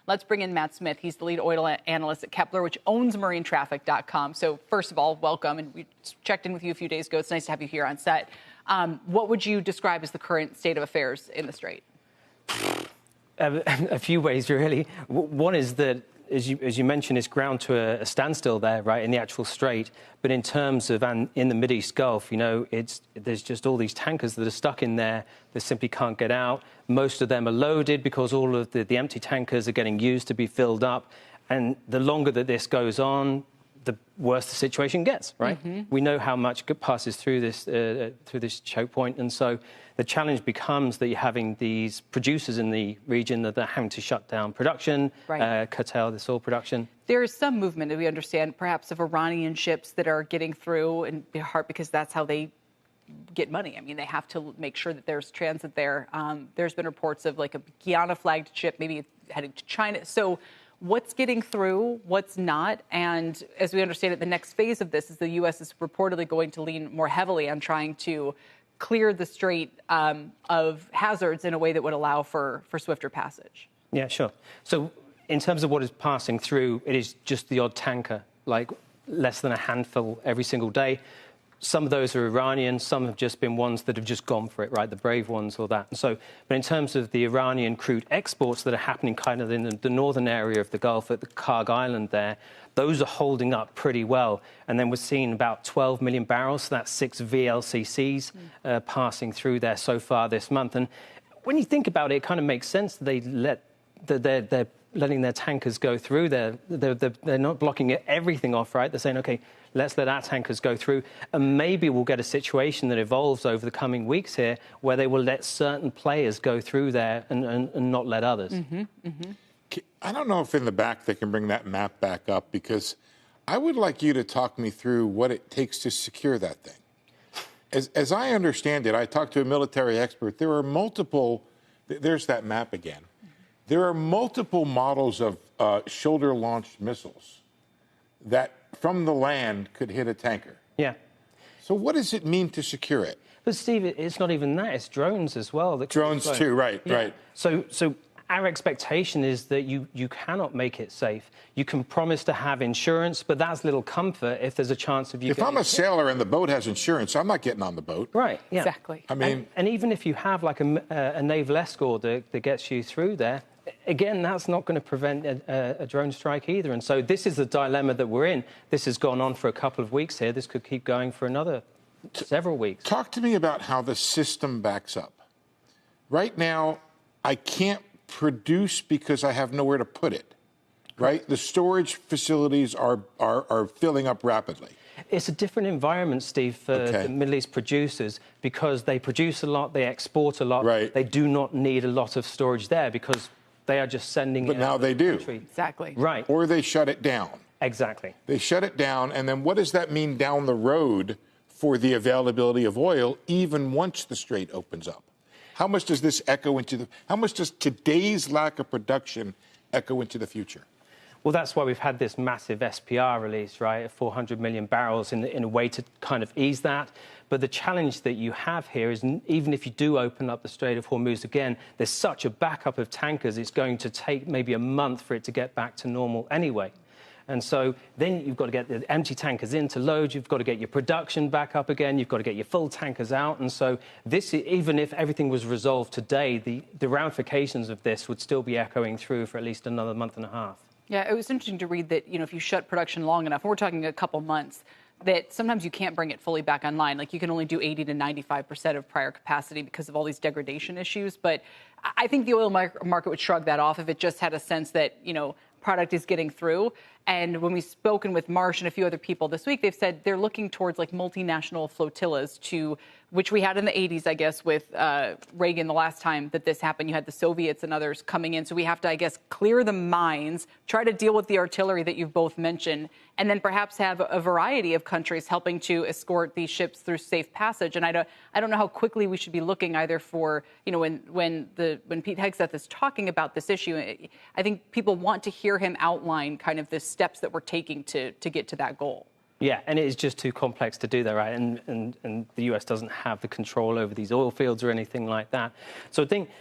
Let's bring in Matt Smith. He's the lead oil analyst at Kpler, which owns marinetraffic.com. So first of all, welcome. And we checked in with you a few days ago. It's nice to have you here on set. What would you describe as the current state of affairs in the Strait? A few ways, really. One is that, as you mentioned, it's ground to a standstill there, right, in the actual Strait. But in terms of in the Mideast Gulf, there's just all these tankers that are stuck in there that simply can't get out. Most of them are loaded because all of the empty tankers are getting used to be filled up. And the longer that this goes on, the worse the situation gets, right? Mm-hmm. We know how much passes through this choke point, and so the challenge becomes that you're having these producers in the region that are having to shut down production, right. Curtail this oil production. There is some movement, that we understand, perhaps of Iranian ships that are getting through, in part because that's how they get money. I mean, they have to make sure that there's transit there. There's been reports of like a Guyana-flagged ship maybe heading to China. So what's getting through, what's not? And as we understand it, the next phase of this is the U.S. is reportedly going to lean more heavily on trying to clear the Strait of hazards in a way that would allow for swifter passage. Yeah, sure. So in terms of what is passing through, it is just the odd tanker, like less than a handful every single day. Some of those are Iranian, some have just been ones that have just gone for it, right, the brave ones or that. And so, but in terms of the Iranian crude exports that are happening kind of in the northern area of the Gulf at the Karg Island there, those are holding up pretty well. And then we're seeing about 12 million barrels, so that's 6 VLCCs passing through there so far this month. And when you think about it, it kind of makes sense that they're letting their tankers go through. They're not blocking everything off, right? They're saying, OK, let's let our tankers go through. And maybe we'll get a situation that evolves over the coming weeks here where they will let certain players go through there and not let others. Mm-hmm. Mm-hmm. I don't know if in the back they can bring that map back up, because I would like you to talk me through what it takes to secure that thing. As I understand it, I talked to a military expert. There are multiple, there's that map again. There are multiple models of shoulder-launched missiles that, from the land, could hit a tanker. Yeah. So what does it mean to secure it? But, Steve, it's not even that. It's drones as well. Drones, too, right, yeah. Right. So our expectation is that you cannot make it safe. You can promise to have insurance, but that's little comfort if there's a chance of you If I'm a sailor and the boat has insurance, I'm not getting on the boat. Right, yeah. Exactly. I mean, and even if you have like a naval escort that gets you through there, again, that's not going to prevent a drone strike either. And so this is the dilemma that we're in. This has gone on for a couple of weeks here. This could keep going for another several weeks. Talk to me about how the system backs up. Right now, I can't produce because I have nowhere to put it, right? The storage facilities are filling up rapidly. It's a different environment, Steve, for the Middle East producers, because they produce a lot, they export a lot. Right. They do not need a lot of storage there because they are just sending it out. But now they do. Exactly. Right. Or they shut it down. Exactly. They shut it down, and then what does that mean down the road for the availability of oil, even once the Strait opens up? How much does this echo into how much does today's lack of production echo into the future? Well, that's why we've had this massive SPR release, right, of 400 million barrels in a way to kind of ease that. But the challenge that you have here is even if you do open up the Strait of Hormuz again, there's such a backup of tankers, it's going to take maybe a month for it to get back to normal anyway. And so then you've got to get the empty tankers in to load, you've got to get your production back up again, you've got to get your full tankers out. And so this, even if everything was resolved today, the ramifications of this would still be echoing through for at least another month and a half. Yeah, it was interesting to read that, if you shut production long enough, and we're talking a couple months, that sometimes you can't bring it fully back online. Like you can only do 80 to 95% of prior capacity because of all these degradation issues. But I think the oil market would shrug that off if it just had a sense that, product is getting through. And when we've spoken with Marsh and a few other people this week, they've said they're looking towards like multinational flotillas which we had in the 80s, I guess, with Reagan the last time that this happened. You had the Soviets and others coming in. So we have to, I guess, clear the mines, try to deal with the artillery that you've both mentioned, and then perhaps have a variety of countries helping to escort these ships through safe passage. And I don't know how quickly we should be looking either for, when Pete Hegseth is talking about this issue, I think people want to hear him outline kind of the steps that we're taking to get to that goal. Yeah, and it is just too complex to do that, right? And the US doesn't have the control over these oil fields or anything like that. So I think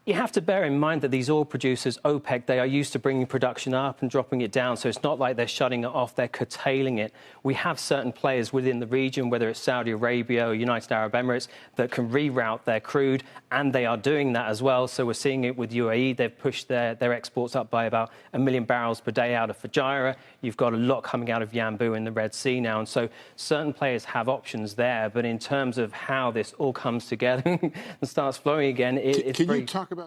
You have to bear in mind that these oil producers, OPEC, they are used to bringing production up and dropping it down. So it's not like they're shutting it off, they're curtailing it. We have certain players within the region, whether it's Saudi Arabia or United Arab Emirates, that can reroute their crude, and they are doing that as well. So we're seeing it with UAE. They've pushed their exports up by about 1 million barrels per day out of Fujairah. You've got a lot coming out of Yanbu in the Red Sea now. And so certain players have options there. But in terms of how this all comes together and starts flowing again, it's Can you talk